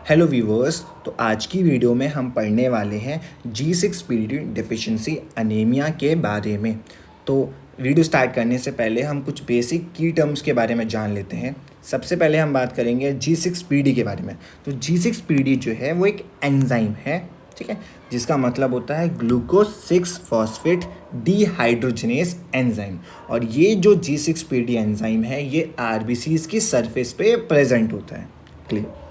Hello viewers. तो आज की वीडियो में हम पढ़ने वाले हैं G6PD डेफिशिएंसी अनीमिया के बारे में। तो वीडियो स्टार्ट करने से पहले हम कुछ बेसिक की टर्म्स के बारे में जान लेते हैं। सबसे पहले हम बात करेंगे G6PD के बारे में। तो G6PD जो है वो एक एंजाइम है, ठीक है, जिसका मतलब होता है ग्लूकोज 6 फॉस्फेट डीहाइड्रोजनेस एंजाइम। और ये जो G6PD एंजाइम है ये आरबीसीज की सरफेस पे प्रेजेंट होता है। क्लियर।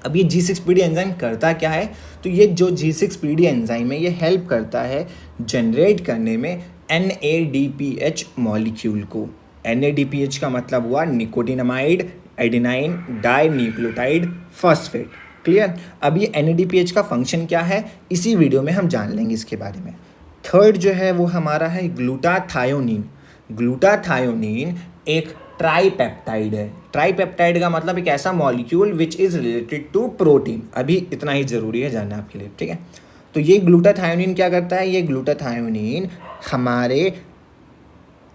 अब ये G6PD एंजाइम करता क्या है? तो ये जो G6PD एंजाइम है ये हेल्प करता है जनरेट करने में NADPH मॉलिक्यूल को। NADPH का मतलब हुआ nicotinamide adenine die nucleotide phosphate. Clear. अब ये NADPH का फंक्शन क्या है इसी वीडियो में हम जान लेंगे इसके बारे में। थर्ड जो है वो हमारा है ग्लूटाथायोनिन। ग्लूटाथायोनिन एक ट्राईपेप्टाइड है। ट्राईपेप्टाइड का मतलब एक ऐसा molecule which is related to protein. अभी इतना ही ज़रूरी है जानना आपके लिए, ठीक है। तो ये ग्लूटाथायोनिन क्या करता है? ये ग्लूटाथायोनिन हमारे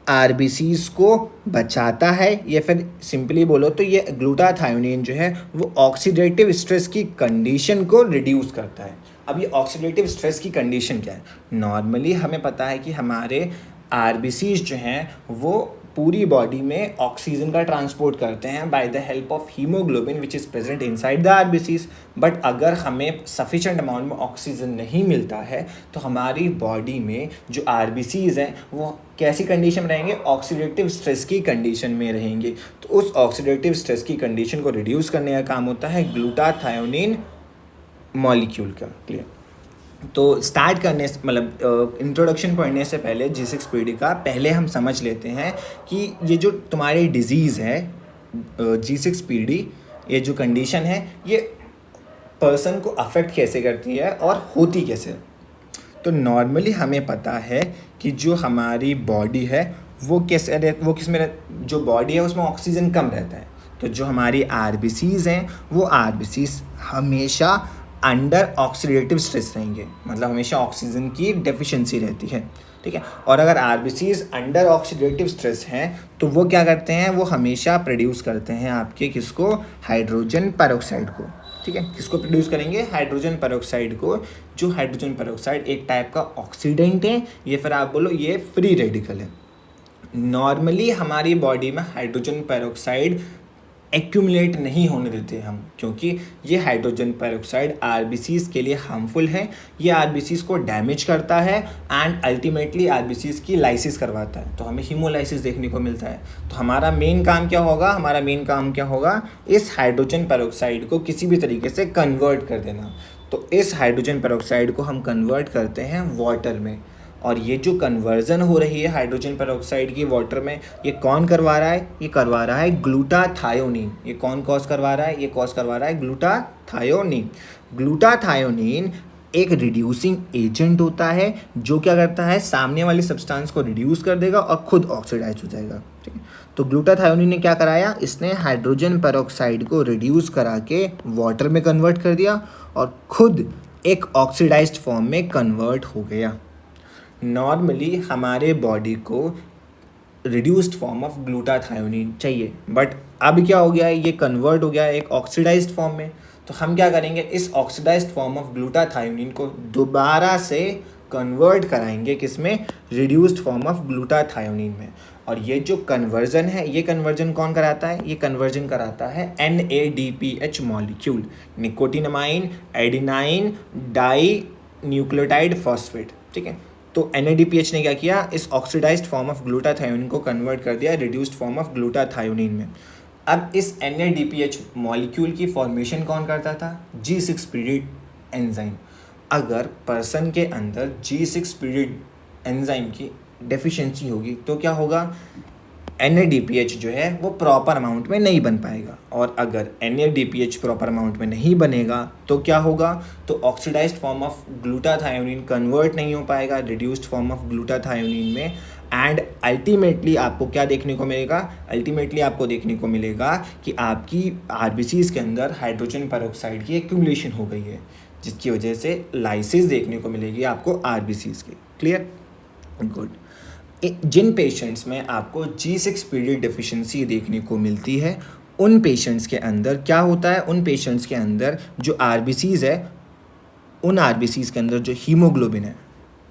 आरबीसीज को बचाता है, या फिर सिंपली बोलो तो ये ग्लूटाथायोनिन जो है वो ऑक्सीडेटिव स्ट्रेस की कंडीशन को रिड्यूस करता है। अब ये ऑक्सीडेटिव स्ट्रेस की कंडीशन क्या है? नॉर्मली हमें पता है कि हमारे आरबीसीज जो हैं वो पूरी बॉडी में ऑक्सीजन का ट्रांसपोर्ट करते हैं by the help of haemoglobin which is present inside the RBCs. But अगर हमें सफिशेंट अमाउंट में ऑक्सीजन नहीं मिलता है तो हमारी बॉडी में जो आरबीसीज हैं वो कैसी कंडीशन में रहेंगे? ऑक्सीडेटिव स्ट्रेस की कंडीशन में रहेंगे। तो उस ऑक्सीडेटिव स्ट्रेस की कंडीशन को रिड्यूस करने का काम होता है ग्लूटाथायोनिन मॉलिक्यूल का। क्लियर। तो स्टार्ट करने से मतलब इंट्रोडक्शन पढ़ने से पहले G6PD का पहले हम समझ लेते हैं कि ये जो तुम्हारी डिजीज़ है G6PD, ये जो कंडीशन है ये पर्सन को अफेक्ट कैसे करती है और होती कैसे। तो नॉर्मली हमें पता है कि जो हमारी बॉडी है वो जो बॉडी है उसमें ऑक्सीजन कम रहता है। तो जो हमारी आरबीसीज हैं वो आरबीसीज हमेशा अंडर ऑक्सीडेटिव स्ट्रेस रहेंगे, मतलब हमेशा ऑक्सीजन की डेफिशिएंसी रहती है, ठीक है। और अगर आरबीसीज अंडर ऑक्सीडेटिव स्ट्रेस हैं तो वो क्या करते हैं? वो हमेशा प्रोड्यूस करते हैं आपके किसको? हाइड्रोजन पेरोक्साइड को, ठीक है। किसको प्रोड्यूस करेंगे? हाइड्रोजन पेरोक्साइड को। जो हाइड्रोजन पेरोक्साइड एक टाइप का ऑक्सीडेंट है, ये फिर आप बोलो ये फ्री रेडिकल है। नॉर्मली हमारी बॉडी में हाइड्रोजन पेरोक्साइड एक्यूमुलेट नहीं होने देते हम, क्योंकि ये हाइड्रोजन पेरोक्साइड आरबीसीज के लिए हार्मफुल है। ये आरबीसीज को डैमेज करता है एंड अल्टीमेटली आरबीसीज की लाइसिस करवाता है, तो हमें हीमोलाइसिस देखने को मिलता है। तो हमारा मेन काम क्या होगा? हमारा मेन काम क्या होगा? इस हाइड्रोजन पेरोक्साइड को किसी भी तरीके से कन्वर्ट कर देना। तो इस हाइड्रोजन पेरोक्साइड को हम कन्वर्ट करते हैं वाटर में। और ये जो कन्वर्जन हो रही है हाइड्रोजन पेरोक्साइड की वाटर में, ये कौन करवा रहा है? ये करवा रहा है ग्लूटाथायोनिन। ये कौन कॉज करवा रहा है? ये कॉज करवा रहा है ग्लूटाथायोनिन। ग्लूटाथायोनिन एक रिड्यूसिंग एजेंट होता है जो क्या करता है? सामने वाली सब्सटेंस को रिड्यूस कर देगा और खुद ऑक्सीडाइज हो जाएगा, ठीक है। तो ग्लूटाथायोनिन ने क्या कराया? इसने हाइड्रोजन पेरोक्साइड को रिड्यूस करा के वाटर में कन्वर्ट कर दिया और खुद एक ऑक्सीडाइज्ड फॉर्म में कन्वर्ट हो गया। नॉर्मली हमारे बॉडी को रिड्यूस्ड फॉर्म ऑफ ग्लूटाथायोनिन चाहिए, बट अब क्या हो गया है? ये कन्वर्ट हो गया है एक ऑक्सीडाइज्ड फॉर्म में। तो हम क्या करेंगे? इस ऑक्सीडाइज्ड फॉर्म ऑफ ग्लूटाथायोनिन को दोबारा से कन्वर्ट कराएंगे किसमें? रिड्यूस्ड फॉर्म ऑफ ग्लूटाथायोनिन में। और ये जो कन्वर्जन है, ये कन्वर्जन कौन कराता है? ये कन्वर्जन कराता है NADPH molecule, nicotinamide adenine die nucleotide phosphate, ठीक है। तो NADPH ने क्या किया? इस ऑक्सीडाइज्ड फॉर्म ऑफ ग्लूटाथायोनिन को कन्वर्ट कर दिया रिड्यूस्ड फॉर्म ऑफ ग्लूटाथायोनिन में। अब इस NADPH मॉलिक्यूल की फॉर्मेशन कौन करता था? G6PD enzyme. अगर पर्सन के अंदर G6PD एंजाइम की डेफिशिएंसी होगी तो क्या होगा? NADPH जो है वो प्रॉपर अमाउंट में नहीं बन पाएगा। और अगर NADPH प्रॉपर अमाउंट में नहीं बनेगा तो क्या होगा? तो ऑक्सीडाइज्ड फॉर्म ऑफ ग्लूटाथायोनिन कन्वर्ट नहीं हो पाएगा रिड्यूस्ड फॉर्म ऑफ ग्लूटाथायोनिन में। एंड अल्टीमेटली आपको क्या देखने को मिलेगा? अल्टीमेटली आपको देखने को मिलेगा कि आपकी आरबीसीज के अंदर हाइड्रोजन पेरोक्साइड की एक्यूमुलेशन हो गई है, जिसकी वजह से लाइसिस देखने को मिलेगी आपको आरबीसीज की। क्लियर? गुड। जिन पेशेंट्स में आपको G6PD डेफिशिएंसी देखने को मिलती है उन पेशेंट्स के अंदर क्या होता है, उन पेशेंट्स के अंदर जो आरबीसीज़ है, उन आरबीसीज़ के अंदर जो हीमोग्लोबिन है,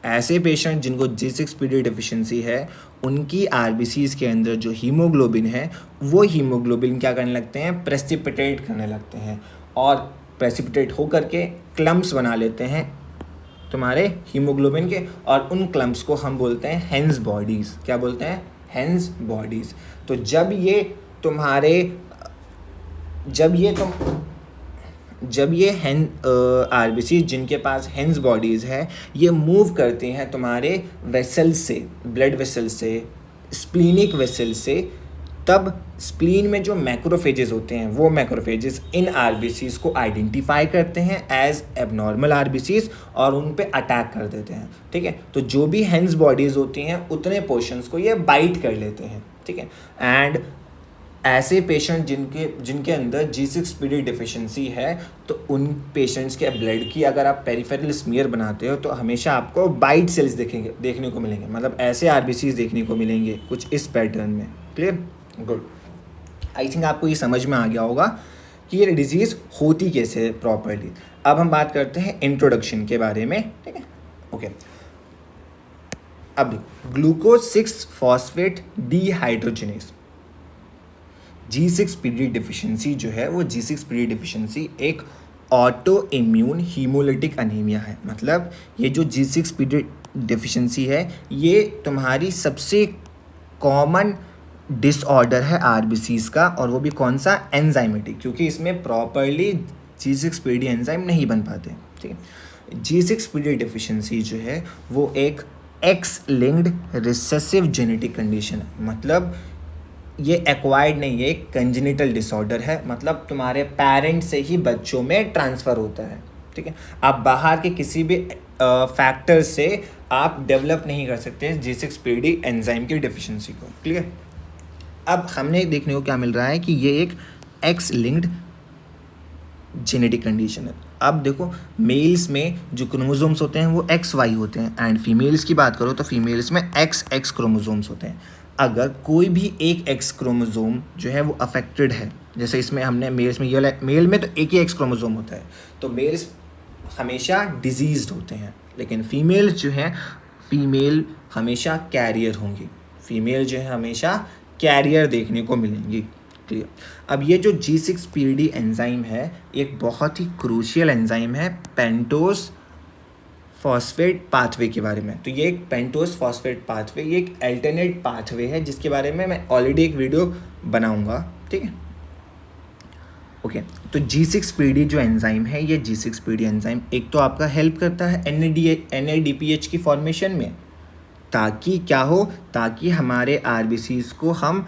ऐसे पेशेंट जिनको G6PD डिफिशिएंसी है, उनकी आरबीसीज़ के अंदर जो हीमोग्लोबिन है, वो हीमोग्लोबिन क्या करने लगते हैं, प्रेसिपिटेट करने लगते हैं, और प्रेसिपिटेट होकर के क्लम्प्स बना लेते हैं तुम्हारे हीमोग्लोबिन के, और उन क्लम्प्स को हम बोलते हैं हेंस बॉडीज़। क्या बोलते हैं, हेंस बॉडीज़। तो जब ये तुम्हारे जब ये आरबीसी जिनके पास हेंस बॉडीज़ है, ये मूव करती हैं तुम्हारे वेसल से, ब्लड वेसल से, स्प्लीनिक वेसल से, तब स्प्लीन में जो मैक्रोफेजेस होते हैं, वो मैक्रोफेजेस इन आरबीसीज़ को आइडेंटिफाई करते हैं एज एबनॉर्मल आरबीसीज़ और उन पे अटैक कर देते हैं। ठीक है, तो जो भी हेंस बॉडीज़ होती हैं उतने पोर्शंस को ये बाइट कर लेते हैं। ठीक है, एंड ऐसे पेशेंट जिनके अंदर G6PD डिफिशिएंसी है, तो उन पेशेंट्स के ब्लड की अगर आप पेरिफेरल स्मीयर बनाते हो तो हमेशा आपको बाइट सेल्स देखने को मिलेंगे, मतलब ऐसे आरबीसीज़ देखने को मिलेंगे कुछ इस पैटर्न में। Clear, good. आई थिंक आपको ये समझ में आ गया होगा कि ये डिजीज़ होती कैसे है प्रॉपरली। अब हम बात करते हैं इंट्रोडक्शन के बारे में। ठीक है, ओके। अब glucose 6 phosphate dehydrogenase, G6PD deficiency जो है, वो G6PD डिफिशिएंसी एक ऑटो इम्यून हीमोलिटिक अनीमिया है। मतलब ये जो G6PD डिफिशिएंसी है, ये तुम्हारी सबसे कॉमन डिसऑर्डर है आरबीसीज़ का, और वो भी कौन सा, एंजाइमेटिक, क्योंकि इसमें प्रॉपरली G6PD एंजाइम नहीं बन पाते। ठीक है, G6PD डिफिशिएंसी जो है वो एक x linked recessive genetic condition है। मतलब ये एक्वायर्ड नहीं है, एक कंजेनिटल डिसऑर्डर है, मतलब तुम्हारे पेरेंट्स से ही बच्चों में ट्रांसफ़र होता है। ठीक है, आप बाहर के किसी भी फैक्टर से आप डेवलप नहीं कर सकते G6PD एंजाइम की डिफिशिएंसी को। क्लियर। अब हमने देखने को क्या मिल रहा है कि ये एक एक्स लिंक्ड जेनेटिक कंडीशन है। अब देखो, मेल्स में जो क्रोमोसोम्स होते हैं वो XY होते हैं, एंड फीमेल्स की बात करो तो फीमेल्स में XX क्रोमोसोम्स होते हैं। अगर कोई भी एक X क्रोमोसोम जो है वो अफेक्टेड है, जैसे इसमें हमने मेल्स में ये, मेल में तो एक ही X क्रोमोसोम होता है, तो मेल्स हमेशा डिजीज्ड होते हैं, लेकिन फीमेल्स जो हैं, फीमेल हमेशा कैरियर होंगी, फीमेल जो है हमेशा कैरियर देखने को मिलेंगी। क्लियर। अब ये जो G6PD एंजाइम है, एक बहुत ही क्रूशियल एंजाइम है पेंटोस फॉस्फेट पाथवे के बारे में। तो ये एक पेंटोस फॉस्फेट पाथवे, ये एक अल्टरनेट पाथवे है जिसके बारे में मैं ऑलरेडी एक वीडियो बनाऊंगा। ठीक है, ओके। तो G6PD जो एंजाइम है, ये G6PD एंजाइम एक तो आपका हेल्प करता है NADPH की फॉर्मेशन में, ताकि क्या हो, ताकि हमारे आरबीसीज़ को हम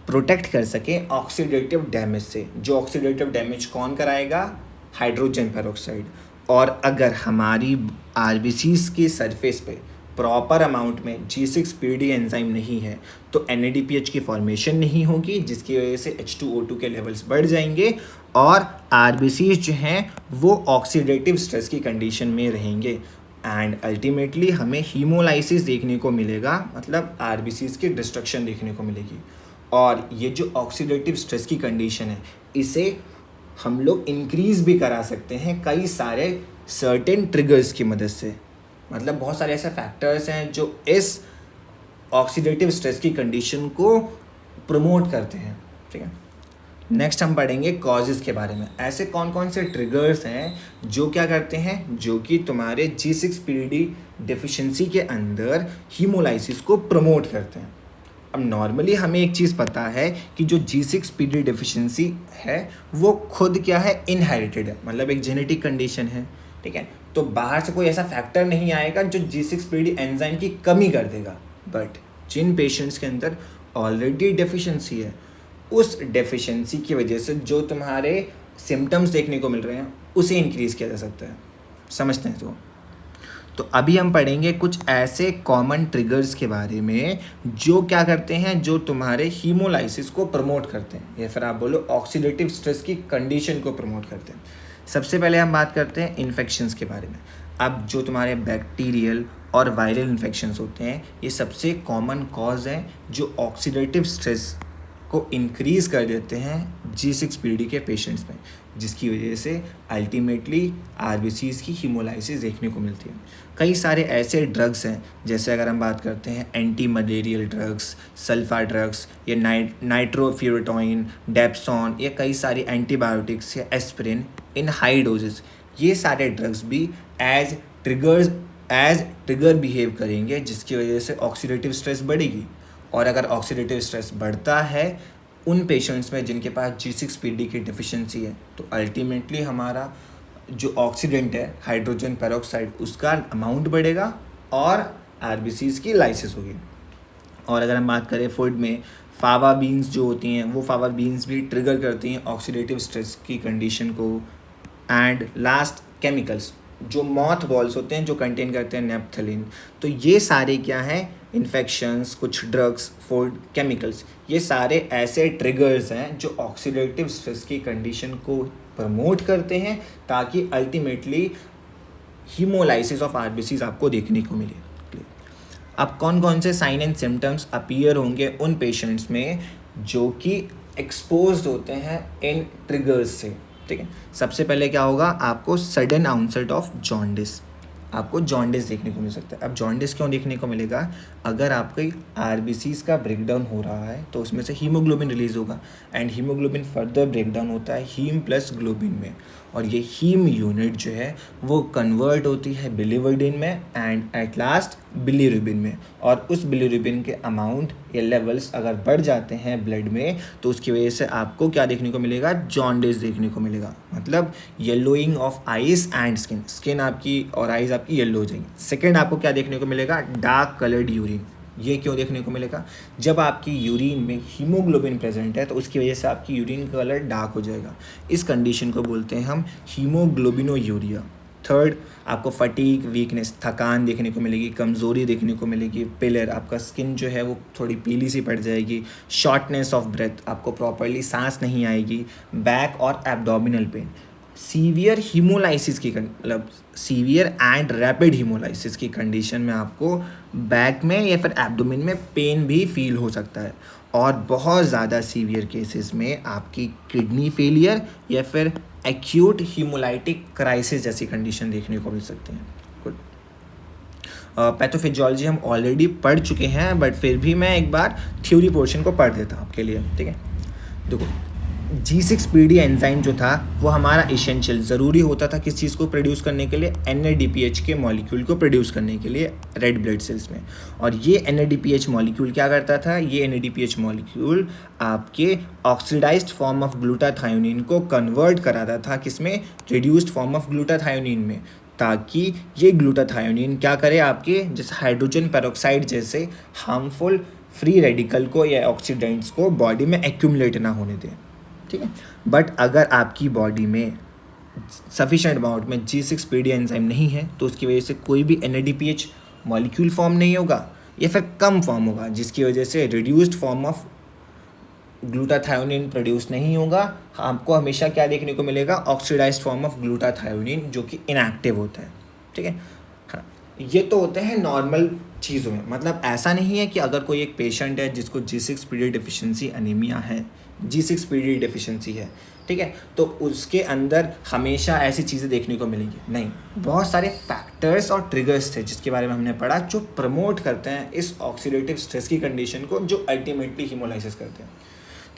प्रोटेक्ट कर सकें ऑक्सीडेटिव डैमेज से। जो ऑक्सीडेटिव डैमेज कौन कराएगा, हाइड्रोजन पेरोक्साइड। और अगर हमारी आरबीसीज़ की सरफेस पे प्रॉपर अमाउंट में G6PD एंजाइम नहीं है, तो NADPH की फॉर्मेशन नहीं होगी, जिसकी वजह से H2O2 के लेवल्स बढ़ जाएंगे, और आरबीसीज़ जो हैं वो ऑक्सीडेटिव स्ट्रेस की कंडीशन में रहेंगे, एंड अल्टीमेटली हमें हीमोलाइसिस देखने को मिलेगा, मतलब आरबीसीज़ की डिस्ट्रक्शन देखने को मिलेगी। और ये जो ऑक्सीडेटिव स्ट्रेस की कंडीशन है, इसे हम लोग इंक्रीज़ भी करा सकते हैं कई सारे सर्टेन ट्रिगर्स की मदद से। मतलब बहुत सारे ऐसे फैक्टर्स हैं जो इस ऑक्सीडेटिव स्ट्रेस की कंडीशन को प्रमोट करते हैं। ठीक है, नेक्स्ट हम पढ़ेंगे कॉजेज़ के बारे में। ऐसे कौन कौन से ट्रिगर्स हैं जो क्या करते हैं, जो कि तुम्हारे G6PD डिफिशिएंसी के अंदर हीमोलाइसिस को प्रमोट करते हैं। अब नॉर्मली हमें एक चीज़ पता है कि जो G6PD डिफिशिएंसी है वो खुद क्या है, इनहेरिटेड है, मतलब एक जेनेटिक कंडीशन है। ठीक है, तो बाहर से कोई ऐसा फैक्टर नहीं आएगा जो G6PD एंजाइम की कमी कर देगा। बट जिन पेशेंट्स के अंदर ऑलरेडी डेफिशिएंसी है, उस डेफिशिएंसी की वजह से जो तुम्हारे सिम्टम्स देखने को मिल रहे हैं उसे इंक्रीज़ किया जा सकता है। समझते हैं? तो अभी हम पढ़ेंगे कुछ ऐसे कॉमन ट्रिगर्स के बारे में जो क्या करते हैं, जो तुम्हारे हीमोलाइसिस को प्रमोट करते हैं, या फिर आप बोलो ऑक्सीडेटिव स्ट्रेस की कंडीशन को प्रमोट करते हैं। सबसे पहले हम बात करते हैं इन्फेक्शंस के बारे में। अब जो तुम्हारे बैक्टीरियल और वायरल इन्फेक्शंस होते हैं, ये सबसे कॉमन कॉज हैं जो ऑक्सीडेटिव स्ट्रेस को इंक्रीज़ कर देते हैं G6PD के पेशेंट्स में, जिसकी वजह से अल्टीमेटली आरबीसीज़ की हीमोलाइसिस देखने को मिलती है। कई सारे ऐसे ड्रग्स हैं, जैसे अगर हम बात करते हैं anti malarial drugs, sulfa drugs, या नाइट्रोफ्यूरेटॉइन, डेप्सॉन, या कई सारी एंटीबायोटिक्स या एस्पिरिन इन हाई डोजेस, ये सारे ड्रग्स भी एज ट्रिगर बिहेव करेंगे, जिसकी वजह से ऑक्सीडेटिव स्ट्रेस बढ़ेगी। और अगर ऑक्सीडेटिव स्ट्रेस बढ़ता है उन पेशेंट्स में जिनके पास G6PD की डिफिशिएंसी है, तो अल्टीमेटली हमारा जो ऑक्सीडेंट है हाइड्रोजन पेरोक्साइड, उसका अमाउंट बढ़ेगा और आरबीसीज़ की लाइसिस होगी। और अगर हम बात करें फूड में, फावा बीन्स जो होती हैं, वो फावा बीन्स भी ट्रिगर करती हैं ऑक्सीडेटिव स्ट्रेस की कंडीशन को। एंड लास्ट, केमिकल्स, जो मॉथ बॉल्स होते हैं जो कंटेन करते हैं नेप्थलीन। तो ये सारे क्या हैं, इन्फेक्शंस, कुछ ड्रग्स, फूड, केमिकल्स, ये सारे ऐसे ट्रिगर्स हैं जो ऑक्सीडेटिव स्ट्रेस की कंडीशन को प्रमोट करते हैं, ताकि अल्टीमेटली हीमोलाइसिस ऑफ आरबीसीज़ आपको देखने को मिले। अब कौन कौन से साइन एंड सिम्टम्स अपीयर होंगे उन पेशेंट्स में जो कि एक्सपोज्ड होते हैं इन ट्रिगर्स से, ठीक है। सबसे पहले क्या होगा, आपको सडन ऑनसेट ऑफ जॉन्डिस, आपको जॉन्डिस देखने को मिल सकता है। अब जॉन्डिस क्यों देखने को मिलेगा, अगर आपकी आरबीसीज़ का ब्रेकडाउन हो रहा है तो उसमें से हीमोग्लोबिन रिलीज़ होगा, एंड हीमोग्लोबिन फर्दर ब्रेकडाउन होता है हीम प्लस ग्लोबिन में, और ये हीम यूनिट जो है वो कन्वर्ट होती है बिलीवर्डिन में एंड एट लास्ट बिलीरुबिन में। और उस बिलीरुबिन के अमाउंट या लेवल्स अगर बढ़ जाते हैं ब्लड में, तो उसकी वजह से आपको क्या देखने को मिलेगा, जॉन्डिस देखने को मिलेगा। मतलब yellowing of eyes and skin आपकी और आइज आपकी येलो हो जाएंगी। सेकेंड, आपको क्या देखने को मिलेगा, डार्क कलर्ड यूरिन। ये क्यों देखने को मिलेगा, जब आपकी यूरिन में हीमोग्लोबिन प्रेजेंट है तो उसकी वजह से आपकी यूरिन का कलर डार्क हो जाएगा। इस कंडीशन को बोलते हैं हम हीमोग्लोबिनोयूरिया। थर्ड, आपको फटीग, वीकनेस, थकान देखने को मिलेगी, कमज़ोरी देखने को मिलेगी। पिलर, आपका स्किन जो है वो थोड़ी पीली सी पड़ जाएगी। शॉर्टनेस ऑफ ब्रेथ, आपको प्रॉपरली सांस नहीं आएगी। बैक और एब्डोमिनल पेन। सीवियर हीमोलाइसिस की मतलब सीवियर एंड रैपिड हीमोलाइसिस की कंडीशन में आपको बैक में या फिर एब्डोमेन में पेन भी फील हो सकता है। और बहुत ज़्यादा सीवियर केसेस में आपकी किडनी फेलियर या फिर एक्यूट हीमोलाइटिक क्राइसिस जैसी कंडीशन देखने को मिल सकती हैं। गुड। पैथोफिजियोलॉजी हम ऑलरेडी पढ़ चुके हैं, बट फिर भी मैं एक बार थ्योरी पोर्शन को पढ़ देता हूँ आपके लिए, ठीक है। देखो, G6PD एंजाइम जो था वो हमारा एसेंशियल ज़रूरी होता था किस चीज़ को प्रोड्यूस करने के लिए, NADPH के मॉलिक्यूल को प्रोड्यूस करने के लिए रेड ब्लड सेल्स में। और ये NADPH मॉलिक्यूल क्या करता था, ये NADPH मॉलिक्यूल आपके ऑक्सीडाइज्ड फॉर्म ऑफ ग्लूटाथायोनिन को कन्वर्ट कराता था किसमें, रिड्यूस्ड फॉर्म ऑफ ग्लूटाथायोनिन में, ताकि ये ग्लूटाथायोनिन क्या करे, आपके जैसे हाइड्रोजन पेरोक्साइड जैसे हार्मफुल फ्री रेडिकल को या ऑक्सीडेंट्स को बॉडी में एक्यूमुलेट ना होने दें, ठीक है। बट अगर आपकी बॉडी में सफिशेंट अमाउंट में G6PD एंजाइम नहीं है तो उसकी वजह से कोई भी NADPH मॉलिक्यूल फॉर्म नहीं होगा या फिर कम फॉर्म होगा, जिसकी वजह से रिड्यूस्ड फॉर्म ऑफ ग्लूटाथायोनिन प्रोड्यूस नहीं होगा। आपको हमेशा क्या देखने को मिलेगा, ऑक्सीडाइज्ड फॉर्म ऑफ ग्लूटाथायोनिन जो कि इनएक्टिव होता है, ठीक है। हाँ, ये तो होते हैं नॉर्मल चीज़ों में। मतलब ऐसा नहीं है कि अगर कोई एक पेशेंट है जिसको G6PD डिफिशिएंसी अनीमिया है, G6PD डिफिशिएंसी है, ठीक है, तो उसके अंदर हमेशा ऐसी चीज़ें देखने को मिलेंगी नहीं। बहुत सारे फैक्टर्स और ट्रिगर्स थे जिसके बारे में हमने पढ़ा, जो प्रमोट करते हैं इस ऑक्सीडेटिव स्ट्रेस की कंडीशन को, जो अल्टीमेटली हीमोलाइसिस करते हैं।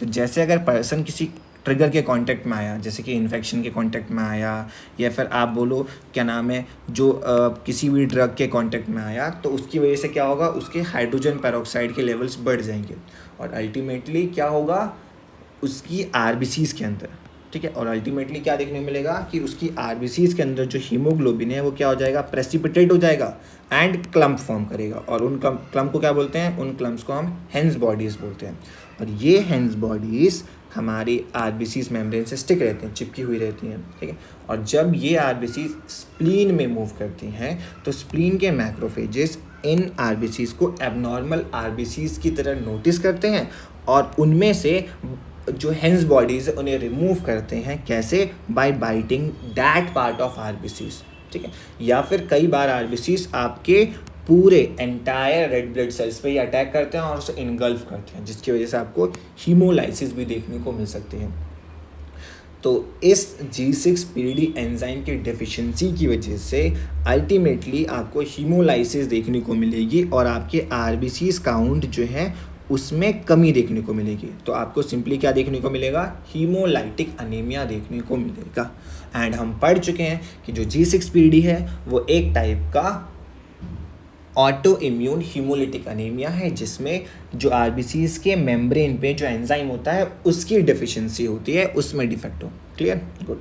तो जैसे अगर पर्सन किसी ट्रिगर के कांटेक्ट में आया, जैसे कि इन्फेक्शन के कांटेक्ट में आया, या फिर आप बोलो क्या नाम है, जो किसी भी ड्रग के कांटेक्ट में आया, तो उसकी वजह से क्या होगा, उसके हाइड्रोजन पेरोक्साइड के लेवल्स बढ़ जाएंगे और अल्टीमेटली क्या होगा, उसकी आरबीसीज़ के अंदर, ठीक है। और अल्टीमेटली क्या देखने को मिलेगा कि उसकी आरबीसीज़ के अंदर जो हीमोग्लोबिन है वो क्या हो जाएगा, प्रेसिपिटेट हो जाएगा एंड क्लम्प फॉर्म करेगा। और उन क्लम्प को क्या बोलते हैं, उन क्लम्प्स को हम हेंस बॉडीज़ बोलते हैं। और ये हेंस बॉडीज़ हमारी आरबीसीज़ मेम्ब्रेन से स्टिक रहती हैं, चिपकी हुई रहती हैं, ठीक है। और जब ये आरबीसीज़ स्प्लीन में मूव करती हैं तो स्प्लीन के मैक्रोफेजेस इन आरबीसीज़ को एबनॉर्मल आरबीसीज़ की तरह नोटिस करते हैं और उनमें से जो हेंस बॉडीज़ उन्हें रिमूव करते हैं। कैसे, by biting that part of RBCs, ठीक है। या फिर कई बार आरबीसीज़ आपके पूरे एंटायर रेड ब्लड सेल्स पे ही अटैक करते हैं और उसे इनगल्फ करते हैं, जिसकी वजह से आपको हीमोलाइसिस भी देखने को मिल सकती है। तो इस G6PD एंजाइम की डेफिशिएंसी की वजह से अल्टीमेटली आपको हीमोलाइसिस देखने को मिलेगी और आपके आरबीसीज काउंट जो है उसमें कमी देखने को मिलेगी। तो आपको सिंपली क्या देखने को मिलेगा, हीमोलाइटिक अनीमिया देखने को मिलेगा। एंड हम पढ़ चुके हैं कि जो G6PD है वो एक टाइप का ऑटो इम्यून हीमोलिटिक अनीमिया है, जिसमें जो आरबीसीज के मेम्ब्रेन पे जो एंजाइम होता है उसकी डेफिशिएंसी होती है, उसमें डिफेक्ट हो। Clear, good.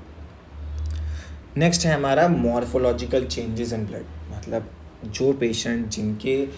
नेक्स्ट है हमारा मॉर्फोलॉजिकल चेंजेस इन ब्लड, मतलब जो पेशेंट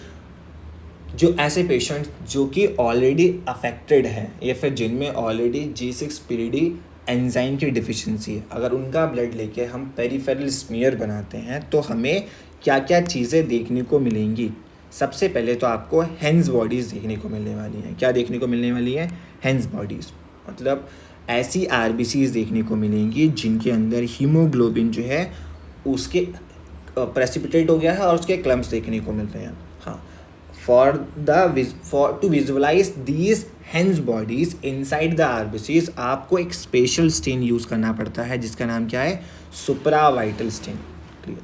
जो ऐसे पेशेंट जो कि ऑलरेडी अफेक्टेड हैं या फिर जिनमें ऑलरेडी G6PD एंजाइम की डिफिशिएंसी है, अगर उनका ब्लड लेके हम पेरिफेरल स्मीयर बनाते हैं तो हमें क्या क्या चीज़ें देखने को मिलेंगी। सबसे पहले तो आपको हेंस बॉडीज़ देखने को मिलने वाली हैं। क्या देखने को मिलने वाली है, हेंस बॉडीज़, मतलब ऐसी आरबीसीज देखने को मिलेंगी जिनके अंदर हीमोग्लोबिन जो है उसके प्रेसिपिटेट हो गया है और उसके क्लम्प्स देखने को मिल रहे हैं। हाँ, for to visualize these Heinz bodies inside the RBCs आपको एक स्पेशल स्टेन यूज़ करना पड़ता है जिसका नाम क्या है, supravital stain. Clear,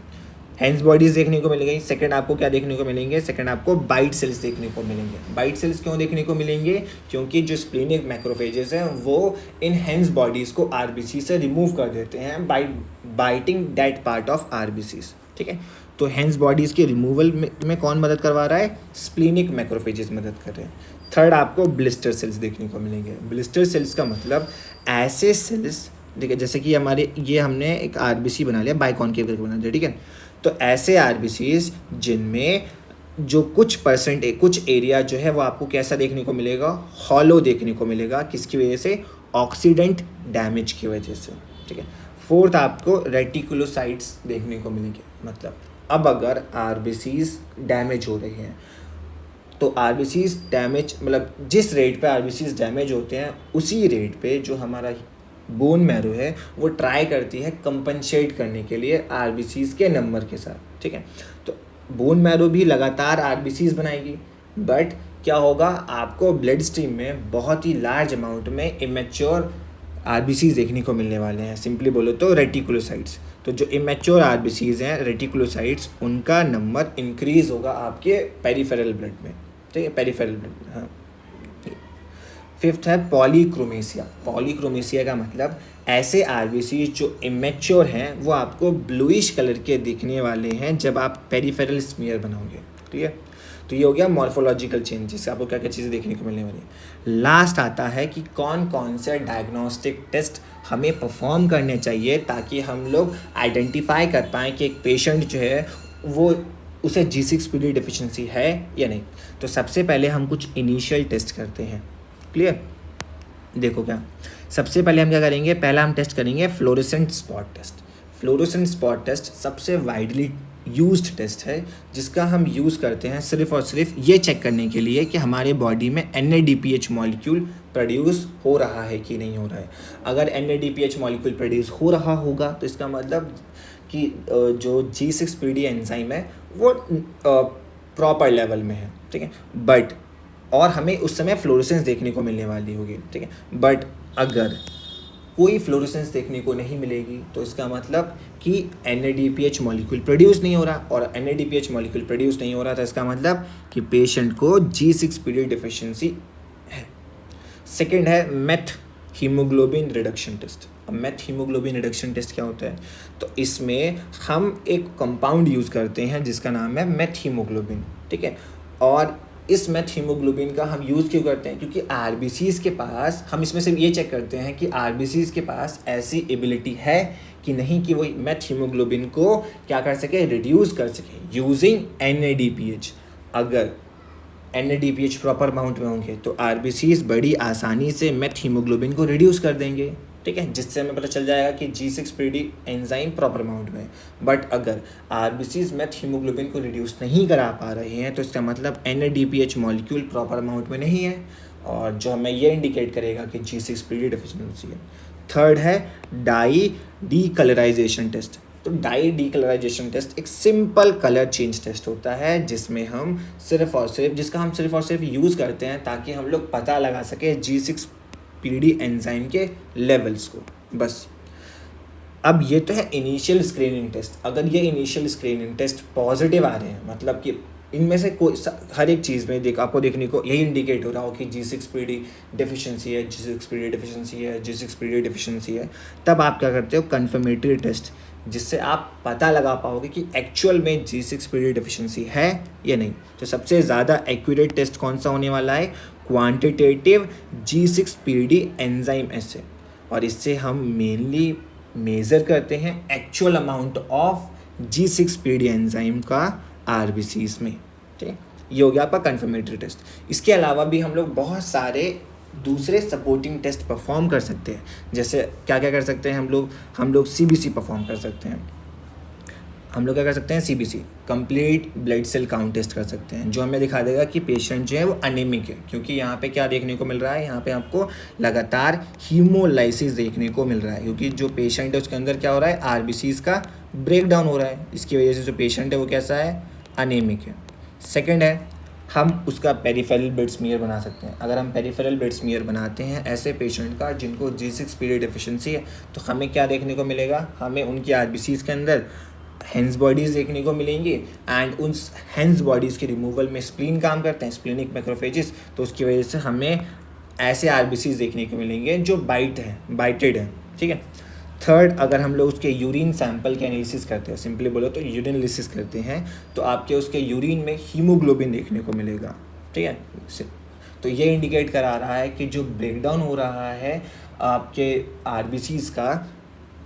Heinz bodies देखने को मिलेंगे। सेकंड आपको क्या देखने को मिलेंगे, सेकंड आपको बाइट सेल्स देखने को मिलेंगे। बाइट सेल्स क्यों देखने को मिलेंगे, क्योंकि जो स्प्लीनिक मैक्रोफेजेस हैं वो इन हेंस बॉडीज को आरबीसी से रिमूव कर देते हैं by biting that part of RBCs. ठीक है, तो हेंस बॉडीज के रिमूवल में कौन मदद करवा रहा है, स्प्लीनिक मैक्रोफेजेस मदद कर रहे हैं। थर्ड आपको ब्लिस्टर सेल्स देखने को मिलेंगे। ब्लिस्टर सेल्स का मतलब ऐसे सेल्स, देखिए जैसे कि ये हमने एक आरबीसी बना लिया, बाइकॉनकेव करके बना दिया, ठीक है। तो ऐसे आरबीसीज जिनमें जो कुछ एरिया जो है वो आपको कैसा देखने को मिलेगा, हॉलो देखने को मिलेगा। किसकी वजह से, ऑक्सीडेंट डैमेज की वजह से। ठीक है, फोर्थ आपको रेटिकुलोसाइट्स देखने को मिलेंगे। मतलब अब अगर आरबीसीज डैमेज हो रही हैं तो आरबीसीज डैमेज, मतलब जिस रेट पे आरबीसीज डैमेज होते हैं उसी रेट पे जो हमारा बोन मैरो है वो ट्राई करती है कंपनसेट करने के लिए आरबीसीज के नंबर के साथ। ठीक है, तो बोन मैरो भी लगातार आरबीसीज बनाएगी, बट क्या होगा, आपको ब्लड स्ट्रीम में बहुत ही लार्ज अमाउंट में इमेच्योर आरबीसीज देखने को मिलने वाले हैं। सिंपली बोलो तो रेटिकुलोसाइट्स। तो जो इमेच्योर आरबीसीज हैं, रेटिकुलोसाइट्स, उनका नंबर इंक्रीज होगा आपके पेरिफेरल ब्लड में। ठीक है, पेरिफेरल ब्लड में। हाँ, फिफ्थ है पॉलीक्रोमेसिया। पॉलीक्रोमेसिया का मतलब ऐसे आरबीसी जो इमेच्योर हैं वो आपको ब्लूइश कलर के दिखने वाले हैं जब आप पेरिफेरल स्मीयर बनाओगे। ठीक है, तो ये हो गया मॉर्फोलॉजिकल चेंजेस, आपको क्या क्या चीज़ें देखने को मिलने वाली है। लास्ट आता है कि कौन कौन से डायग्नोस्टिक टेस्ट हमें परफॉर्म करने चाहिए ताकि हम लोग आइडेंटिफाई कर पाएँ कि एक पेशेंट जो है वो उसे G6PD डिफिशिएंसी है या नहीं। तो सबसे पहले हम कुछ इनिशियल टेस्ट करते हैं। क्लियर, देखो क्या, सबसे पहले हम क्या करेंगे, पहला हम टेस्ट करेंगे fluorescent spot test. Fluorescent spot test सबसे वाइडली यूज्ड टेस्ट है जिसका हम यूज़ करते हैं सिर्फ और सिर्फ ये चेक करने के लिए कि हमारे बॉडी में NADPH मॉलिक्यूल प्रोड्यूस हो रहा है कि नहीं हो रहा है। अगर NADPH मॉलिक्यूल प्रोड्यूस हो रहा होगा तो इसका मतलब कि जो G6PD एंजाइम है वो प्रॉपर लेवल में है। ठीक है, बट और हमें उस समय फ्लोरेसेंस देखने को मिलने वाली होगी। ठीक है, बट अगर कोई फ्लोरेसेंस देखने को नहीं मिलेगी तो इसका मतलब कि NADPH मॉलिक्यूल प्रोड्यूस नहीं हो रहा, और NADPH मॉलिक्यूल प्रोड्यूस नहीं हो रहा तो इसका मतलब कि पेशेंट को G6PD डिफिशिएंसी है। सेकेंड है मेथ हीमोग्लोबिन रिडक्शन टेस्ट। अब मेथ हीमोग्लोबिन रिडक्शन टेस्ट क्या होता है, तो इसमें हम एक कंपाउंड यूज़ करते हैं जिसका नाम है मेथ हीमोग्लोबिन। ठीक है, और इस मेथ हीमोग्लोबिन का हम यूज़ क्यों करते हैं, क्योंकि आरबीसीज के पास, हम इसमें सिर्फ ये चेक करते हैं कि आरबीसीज के पास ऐसी एबिलिटी है कि नहीं कि वो मेथ हीमोग्लोबिन को क्या कर सके, रिड्यूस कर सके यूजिंग NADPH। अगर NADPH प्रॉपर अमाउंट में होंगे तो आरबीसीज बड़ी आसानी से मेथ हीमोग्लोबिन को रिड्यूस कर देंगे। ठीक है, जिससे हमें पता चल जाएगा कि G6PD एंजाइम प्रॉपर अमाउंट में है। बट अगर आरबीसीज मेथ हीमोग्लोबिन को रिड्यूस नहीं करा पा रहे हैं तो इसका मतलब NADPH मॉलिक्यूल प्रॉपर अमाउंट में नहीं है, और जो हमें ये इंडिकेट करेगा कि G6PD डिफिशिएंसी है। थर्ड है डाई डीकलराइजेशन टेस्ट। तो डाई डीकलराइजेशन टेस्ट एक सिंपल कलर चेंज टेस्ट होता है जिसमें हम सिर्फ और सिर्फ यूज़ करते हैं ताकि हम लोग पता लगा सके G6PD एंजाइम के लेवल्स को, बस। अब ये तो है इनिशियल स्क्रीनिंग टेस्ट। अगर ये इनिशियल स्क्रीनिंग टेस्ट पॉजिटिव आ रहे हैं, मतलब कि इनमें से कोई हर एक चीज़ में आपको देखने को यही इंडिकेट हो रहा हो कि G6PD डेफिशिएंसी है, G6PD डेफिशिएंसी है, G6PD डेफिशिएंसी है, तब आप क्या करते हो, कन्फर्मेटरी टेस्ट, जिससे आप पता लगा पाओगे कि एक्चुअल में G6PD डेफिशिएंसी है या नहीं। तो सबसे ज़्यादा एक्यूरेट टेस्ट कौन सा होने वाला है, क्वांटिटेटिव G6PD एंजाइम एसे, और इससे हम मेनली मेज़र करते हैं actual amount of G6PD enzyme का RBCs में, ठीक है। ये हो गया आपका कन्फर्मेटरी टेस्ट। इसके अलावा भी हम लोग बहुत सारे दूसरे सपोर्टिंग टेस्ट परफॉर्म कर सकते हैं। जैसे क्या क्या कर सकते हैं हम लोग CBC परफॉर्म कर सकते हैं। हम लोग क्या कर सकते हैं, CBC complete blood cell count test कर सकते हैं, जो हमें दिखा देगा कि पेशेंट जो है वो अनेमिक है, क्योंकि यहाँ पे क्या देखने को मिल रहा है, यहाँ पे आपको लगातार हीमोलाइसिस देखने को मिल रहा है, क्योंकि जो पेशेंट है उसके अंदर क्या हो रहा है, RBCs का ब्रेक डाउन हो रहा है। इसकी वजह से जो पेशेंट है वो कैसा है, अनेमिक है। सेकेंड है, हम उसका पेरिफेरल ब्लड स्मीयर बना सकते हैं। अगर हम पेरिफेरल ब्लड स्मीयर बनाते हैं ऐसे पेशेंट का जिनको G6PD डेफिशिएंसी है, तो हमें क्या देखने को मिलेगा, हमें उनकी RBCs के अंदर हेंस बॉडीज़ देखने को मिलेंगी, एंड उन हेंस बॉडीज़ के रिमूवल में स्प्लीन काम करते हैं, स्प्लिनिक मैक्रोफेजेस, तो उसकी वजह से हमें ऐसे RBCs देखने को मिलेंगे जो बाइटेड है, ठीक है। थर्ड, अगर हम लोग उसके यूरिन सैंपल के एनालिसिस करते हैं, सिंपली बोलो तो यूरिन एनालिसिस करते हैं, तो आपके उसके यूरिन में हीमोग्लोबिन देखने को मिलेगा, ठीक है। तो ये इंडिकेट करा रहा है कि जो ब्रेकडाउन हो रहा है आपके RBCs का,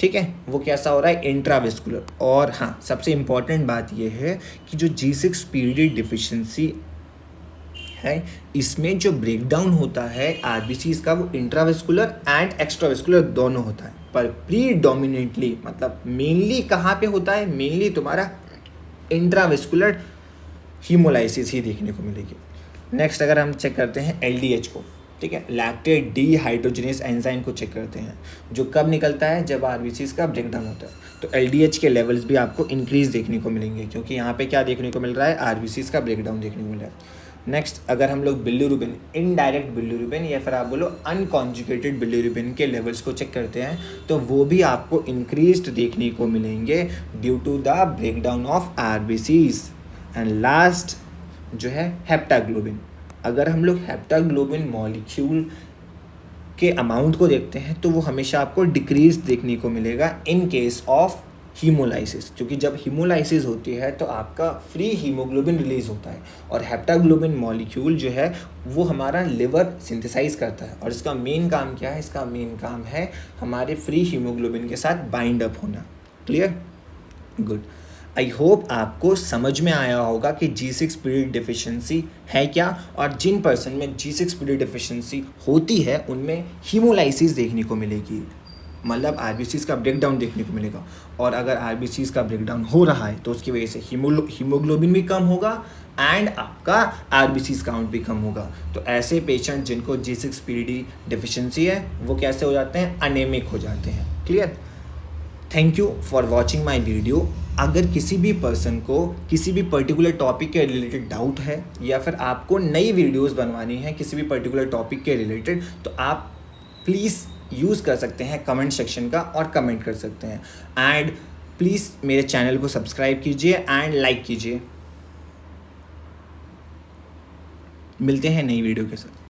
ठीक है, वो कैसा हो रहा है, इंट्रावेस्कुलर। और हाँ, सबसे इम्पॉर्टेंट बात ये है कि जो G6PD डेफिशिएंसी है, इसमें जो ब्रेकडाउन होता है RBCs का, वो इंट्रावेस्कुलर एंड एक्स्ट्रावेस्कुलर दोनों होता है, पर प्रीडोमिनेंटली मतलब मेनली कहाँ पे होता है, मेनली तुम्हारा इंट्रावेस्कुलर हीमोलाइसिस ही देखने को मिलेगी। नेक्स्ट, अगर हम चेक करते हैं LDH को, ठीक है, लैक्टेट डीहाइड्रोजिनेज एंजाइम को चेक करते हैं, जो कब निकलता है, जब RBCs का ब्रेकडाउन होता है। तो LDH के लेवल्स भी आपको इंक्रीज देखने को मिलेंगे, क्योंकि यहाँ पे क्या देखने को मिल रहा है, RBCs का ब्रेकडाउन देखने को मिल रहा है। नेक्स्ट, अगर हम लोग बिलिरुबिन, इनडायरेक्ट बिलिरुबिन या फिर आप बोलो अनकॉन्जुगेटेड बिलिरुबिन के लेवल्स को चेक करते हैं, तो वो भी आपको इंक्रीज्ड देखने को मिलेंगे due to the breakdown of RBCs। And last जो है हेप्टाग्लोबिन, अगर हम लोग हेप्टाग्लोबिन मॉलिक्यूल के अमाउंट को देखते हैं तो वो हमेशा आपको डिक्रीज देखने को मिलेगा इन केस ऑफ हीमोलाइसिस, क्योंकि जब हीमोलाइसिस होती है तो आपका फ्री हीमोग्लोबिन रिलीज होता है, और हेप्टाग्लोबिन मॉलिक्यूल जो है वो हमारा लिवर सिंथेसाइज करता है, और इसका मेन काम क्या है, इसका मेन काम है हमारे फ्री हीमोग्लोबिन के साथ बाइंड अप होना। Clear, good. आई होप आपको समझ में आया होगा कि G6PD डेफिशिएंसी है क्या, और जिन पर्सन में G6PD डेफिशिएंसी होती है उनमें हीमोलाइसिस देखने को मिलेगी, मतलब RBCs का ब्रेकडाउन देखने को मिलेगा। और अगर RBCs का ब्रेकडाउन हो रहा है तो उसकी वजह से हीमोग्लोबिन भी कम होगा एंड आपका RBCs काउंट भी कम होगा। तो ऐसे पेशेंट जिनको G6PD डेफिशिएंसी है वो कैसे हो जाते हैं, अनेमिक हो जाते हैं। Clear, thank you for watching my video. अगर किसी भी पर्सन को किसी भी पर्टिकुलर टॉपिक के रिलेटेड डाउट है, या फिर आपको नई वीडियोस बनवानी है किसी भी पर्टिकुलर टॉपिक के रिलेटेड, तो आप प्लीज़ यूज़ कर सकते हैं कमेंट सेक्शन का और कमेंट कर सकते हैं। एंड प्लीज़ मेरे चैनल को सब्सक्राइब कीजिए एंड लाइक कीजिए। मिलते हैं नई वीडियो के साथ।